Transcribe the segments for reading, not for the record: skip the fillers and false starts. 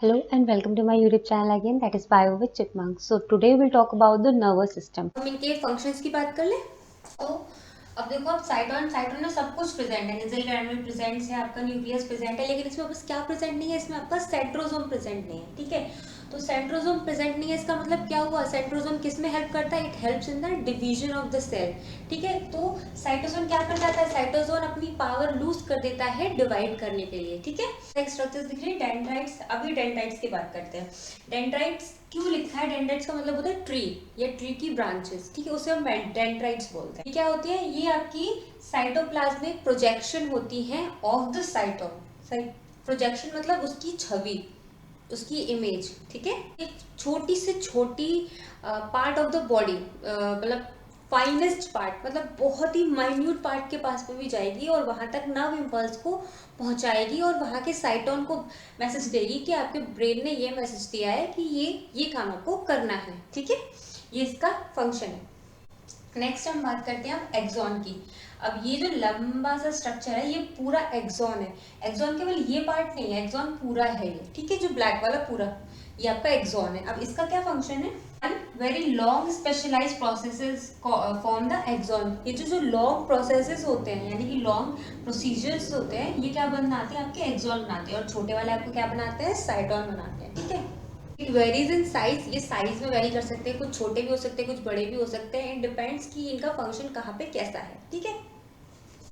Hello and welcome to my YouTube channel again, that is Bio with Chipmunk. So today we'll talk about the nervous system. हम इनके functions की बात कर ले तो अब देखो आप साइटोन साइटोन में सब कुछ प्रेजेंट है, निजल ग्रैन्युल प्रेजेंट है, आपका न्यूक्लियस प्रेजेंट है, लेकिन इसमें बस क्या प्रेजेंट नहीं है, इसमें आपका सेंट्रोसोम प्रेजेंट नहीं है। ठीक है, तो सेंट्रोसोम प्रेजेंट नहीं है, इसका मतलब क्या हुआ, सेंट्रोसोम किस में हेल्प करता है, it helps in the division of the cell. ठीक है, तो साइटोसोम क्या कर जाता है, साइटोसोम अपनी पावर लूज कर देता है डिवाइड करने के लिए। ठीक है, स्ट्रक्चर्स दिख रही है डेंड्राइट्स। अभी डेंड्राइट्स की बात करते हैं। डेंड्राइट्स क्यों लिखा है, डेंड्राइट्स का मतलब होता है ट्री या ट्री की ब्रांचेस। ठीक है, उसे हम डेंड्राइट्स बोलते हैं। ये क्या होती है, ये आपकी साइटोप्लाज्मिक प्रोजेक्शन होती है ऑफ द साइटोन। प्रोजेक्शन मतलब उसकी छवि, उसकी इमेज। ठीक है, एक छोटी से छोटी पार्ट ऑफ द बॉडी, मतलब फाइनेस्ट पार्ट, मतलब बहुत ही माइन्यूट पार्ट के पास में भी जाएगी और वहां तक नर्व इम्पल्स को पहुंचाएगी और वहां के साइटोन को मैसेज देगी कि आपके ब्रेन ने ये मैसेज दिया है कि ये काम आपको करना है। ठीक है, ये इसका फंक्शन है। नेक्स्ट हम बात करते हैं अब एक्सॉन की। अब ये जो लंबा सा स्ट्रक्चर है, ये पूरा एक्सॉन है। एक्सॉन केवल ये पार्ट नहीं है, एक्सॉन पूरा है ये। ठीक है, जो ब्लैक वाला पूरा, ये आपका एक्सॉन है। अब इसका क्या फंक्शन है, very long specialized processes form the axon. ये जो लॉन्ग प्रोसेसेस होते हैं, यानी कि लॉन्ग प्रोसीजर्स होते हैं, ये क्या बनाते हैं, आपके एक्सॉन बनाते हैं, और छोटे वाले आपको क्या बनाते हैं, साइटोन बनाते हैं। ठीक है, इट वेरीज इन साइज, ये साइज में वेरी कर सकते हैं, कुछ छोटे भी हो सकते हैं, कुछ बड़े भी हो सकते हैं। इट डिपेंड्स कि इनका फंक्शन कहाँ पे कैसा है। ठीक है,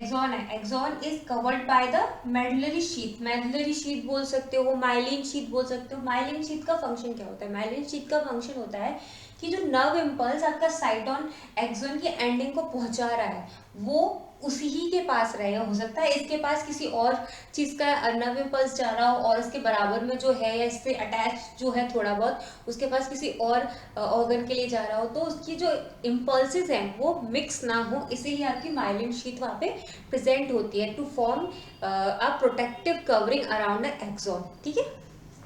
एक्सॉन है, axon is covered by the medullary sheath. Medullary sheath बोल सकते हो, माइलिन शीथ बोल सकते हो। माइलिन शीथ का फंक्शन क्या होता है, माइलिन शीथ का फंक्शन होता है कि जो नर्व इम्पल्स आपका साइटोन एक्सॉन की एंडिंग को पहुंचा रहा है, वो उसी ही के पास रहेगा। हो सकता है इसके पास किसी और चीज का नर्व इम्पल्स जा रहा हो और इसके बराबर में जो है या इससे अटैच जो है थोड़ा बहुत, उसके पास किसी और ऑर्गन के लिए जा रहा हो, तो उसकी जो इम्पल्सेस हैं वो मिक्स ना हो, इसीलिए आपकी माइलिन शीथ वहाँ पे प्रेजेंट होती है to form a protective covering around the axon. ठीक है,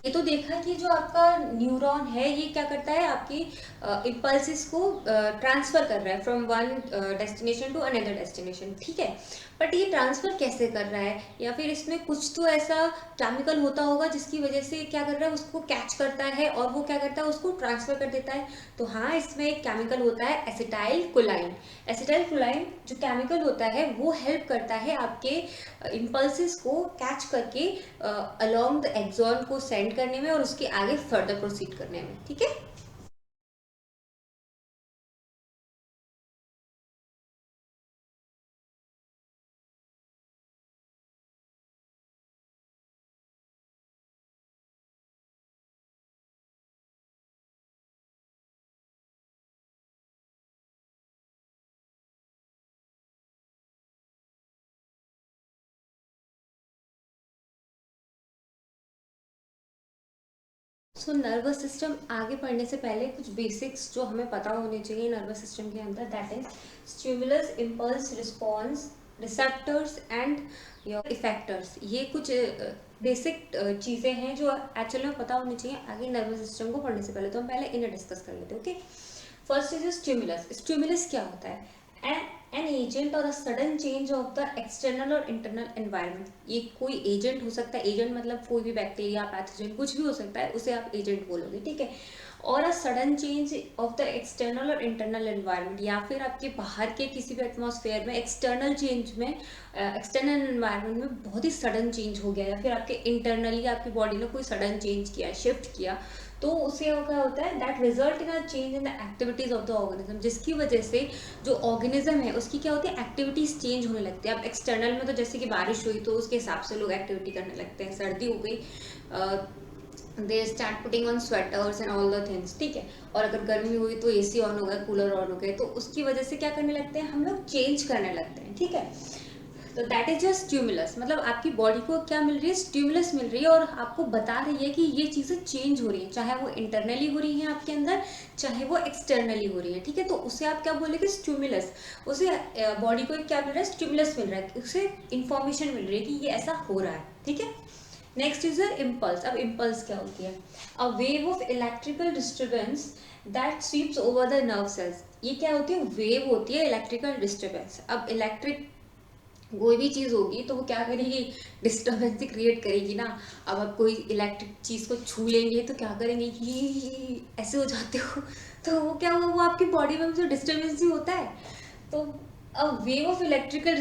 ये तो देखा कि जो आपका न्यूरॉन है, ये क्या करता है, आपकी इम्पल्सिस को ट्रांसफर कर रहा है from one destination to another destination. ठीक है, बट ये ट्रांसफर कैसे कर रहा है, या फिर इसमें कुछ तो ऐसा केमिकल होता होगा जिसकी वजह से क्या कर रहा है, उसको कैच करता है और वो क्या करता है, उसको ट्रांसफर कर देता है। तो हाँ, इसमें एक केमिकल होता है एसिटाइल कोलाइन। एसिटाइल कोलाइन जो केमिकल होता है, वो हेल्प करता है आपके इम्पल्सिस को कैच करके अलोंग द एक्सॉन को सेंड करने में और उसके आगे फर्दर प्रोसीड करने में। ठीक है, सो नर्वस सिस्टम आगे पढ़ने से पहले कुछ बेसिक्स जो हमें पता होने चाहिए नर्वस सिस्टम के अंदर, that is stimulus, impulse, response, receptors and your effectors. ये कुछ बेसिक चीज़ें हैं जो एक्चुअली में पता होनी चाहिए आगे नर्वस सिस्टम को पढ़ने से पहले। तो हम पहले इन्हें डिस्कस कर लेते हैं। Okay, first is stimulus. Stimulus क्या होता है, एन एजेंट और a sudden change of the external और इंटरनल एनवायरनमेंट। ये कोई एजेंट हो सकता है, एजेंट मतलब कोई भी बैक्टीरिया, पैथोजन, कुछ भी हो सकता है, उसे आप एजेंट बोलोगे। ठीक है, और a sudden change of the external और इंटरनल एनवायरनमेंट, या फिर आपके बाहर के किसी भी एटमॉस्फेयर में एक्सटर्नल चेंज में, एक्सटर्नल एनवायरनमेंट में बहुत ही सडन चेंज हो गया, या फिर आपके इंटरनली आपकी बॉडी ने कोई सडन चेंज किया, शिफ्ट किया, तो उससे क्या होता है, that result in a change in the activities of the organism, जिसकी वजह से जो ऑर्गेनिज्म है उसकी क्या होती है, एक्टिविटीज चेंज होने लगती है। अब एक्सटर्नल में तो जैसे कि बारिश हुई तो उसके हिसाब से लोग एक्टिविटी करने लगते हैं, सर्दी हो गई, they start putting on sweaters and all the things. ठीक है, और अगर गर्मी हुई तो एसी ऑन हो गया, कूलर ऑन हो गए, तो उसकी वजह से क्या करने लगते हैं, हम लोग चेंज करने लगते हैं। ठीक है, तो दैट इज जस्ट स्टिमुलस, मतलब आपकी बॉडी को क्या मिल रही है, स्टिमुलस मिल रही है, और आपको बता रही है कि ये चीज़ें चेंज हो रही हैं, चाहे वो इंटरनली हो रही हैं आपके अंदर, चाहे वो एक्सटर्नली हो रही है। ठीक है, तो उसे आप क्या बोलेंगे, स्टिमुलस। उसे बॉडी को क्या मिल रहा है, स्टिमुलस मिल रहा है, उसे इंफॉर्मेशन मिल रही है कि ये ऐसा हो रहा है। ठीक है, नेक्स्ट इज इम्पल्स। अब इम्पल्स क्या होती है, a wave of electrical disturbance that sweeps over the nerve cells. ये क्या होती है, वेव होती है इलेक्ट्रिकल डिस्टर्बेंस। अब इलेक्ट्रिक कोई भी चीज़ होगी तो वो क्या करेगी, डिस्टर्बेंस क्रिएट करेगी ना। अब आप कोई इलेक्ट्रिक चीज़ को छू लेंगे तो क्या करेंगे कि ऐसे हो जाते हो, तो वो क्या हुआ, वो आपकी बॉडी में जो डिस्टर्बेंस ही होता है। तो a wave of electrical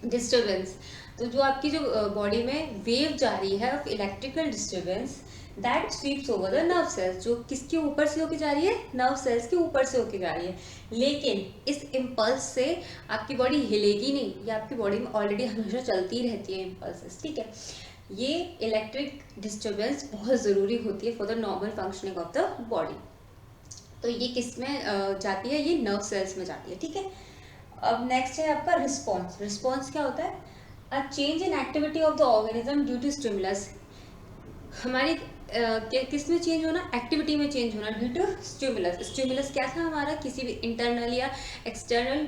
disturbance, तो जो आपकी जो बॉडी में वेव जा रही है of electrical disturbance, that sweeps over the nerve cells, जो किसके ऊपर से होके जा रही है, नर्व सेल्स के ऊपर से होके जा रही है। लेकिन इस इम्पल्स से आपकी बॉडी हिलेगी नहीं, ये आपकी बॉडी में ऑलरेडी हमेशा चलती रहती है इम्पल्सेस, ठीक है। ये इलेक्ट्रिक डिस्टर्बेंस बहुत ज़रूरी होती है for the normal functioning of the body. तो ये किस में जाती है, ये नर्व सेल्स में जाती है, ठीक है। अब नेक्स्ट है आपका रिस्पॉन्स। रिस्पॉन्स क्या होता है, a change in activity of the organism due to stimulus. हमारी किस में चेंज होना, एक्टिविटी में चेंज होना ड्यू टू स्टिमुलस। स्टिमुलस क्या था हमारा, किसी भी इंटरनल या एक्सटर्नल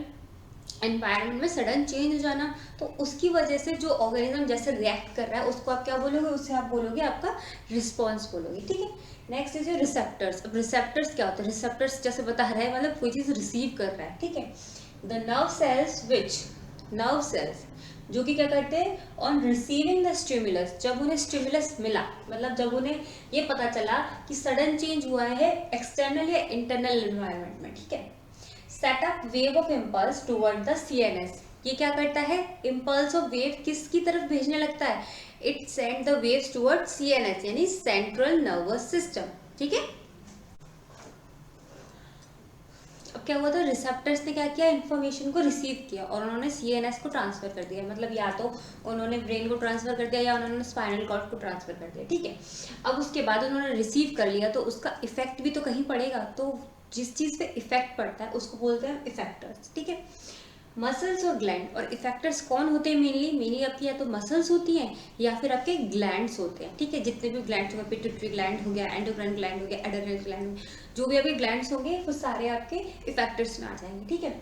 एनवायरनमेंट में सडन चेंज हो जाना, तो उसकी वजह से जो ऑर्गेनिज्म जैसे रिएक्ट कर रहा है उसको आप क्या बोलोगे, उससे आप बोलोगे आपका रिस्पॉन्स बोलोगे, ठीक है। Next is receptors. अब रिसेप्टर्स क्या होता है, रिसेप्टर्स जैसे बता रहे हैं मतलब कोई चीज़ रिसीव कर रहा है, ठीक है। The nerve cells which, nerve cells जो कि क्या करते हैं, ऑन रिसीविंग द स्टिमुलस, जब उन्हें स्टिमुलस मिला, मतलब जब उन्हें ये पता चला कि सडन चेंज हुआ है एक्सटर्नल या इंटरनल एनवायरनमेंट में, ठीक है, set up wave of impulse toward the CNS. ये क्या करता है, इम्पल्स ऑफ वेव किसकी तरफ भेजने लगता है, it send the waves toward CNS यानी सेंट्रल नर्वस सिस्टम, ठीक है। अब क्या हुआ था, रिसेप्टर्स ने क्या किया, इन्फॉर्मेशन को रिसीव किया और उन्होंने सीएनएस को ट्रांसफर कर दिया, मतलब या तो उन्होंने ब्रेन को ट्रांसफर कर दिया या उन्होंने स्पाइनल कॉर्ड को ट्रांसफर कर दिया, ठीक है। अब उसके बाद उन्होंने रिसीव कर लिया तो उसका इफेक्ट भी तो कहीं पड़ेगा, तो जिस चीज़ पे इफेक्ट पड़ता है उसको बोलते हैं इफेक्टर्स, ठीक है। मसल्स और ग्लैंड, और इफेक्टर्स कौन होते हैं, मेनली आपकी या तो मसल्स होती हैं या फिर आपके ग्लैंड्स होते हैं, ठीक है। जितने भी ग्लैंड्स होंगे, पिट्यूटरी ग्लैंड हो गया, एंडोक्राइन ग्लैंड हो गया, एड्रेनल ग्लैंड हो गया, जो भी आपके ग्लैंड्स होंगे वो सारे आपके इफेक्टर्स में आ जाएंगे, ठीक है।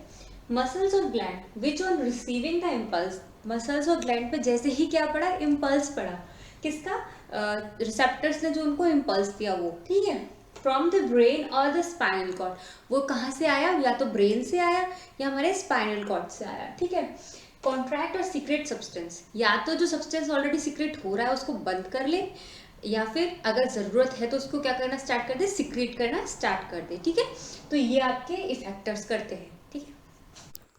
मसल्स और gland which on receiving the impulse, muscles और ग्लैंड पे जैसे ही क्या पड़ा, इम्पल्स पड़ा, किसका, रिसेप्टर्स ने जो उनको इम्पल्स दिया वो, ठीक है, फ्रॉम द ब्रेन और द स्पाइनल कॉर्ड, वो कहाँ से आया, या तो ब्रेन से आया या हमारे स्पाइनल कॉर्ड से आया, ठीक है। कॉन्ट्रैक्ट और सीक्रेट सब्सटेंस, या तो जो सब्सटेंस ऑलरेडी सीक्रेट हो रहा है उसको बंद कर ले, या फिर अगर ज़रूरत है तो उसको क्या करना स्टार्ट कर दे, सीक्रेट करना स्टार्ट कर दे, ठीक है। तो ये आपके इफेक्टर्स करते हैं, ठीक है।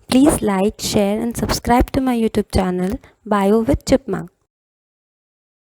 Please like, share and subscribe to my YouTube channel Bio with Chipmunk.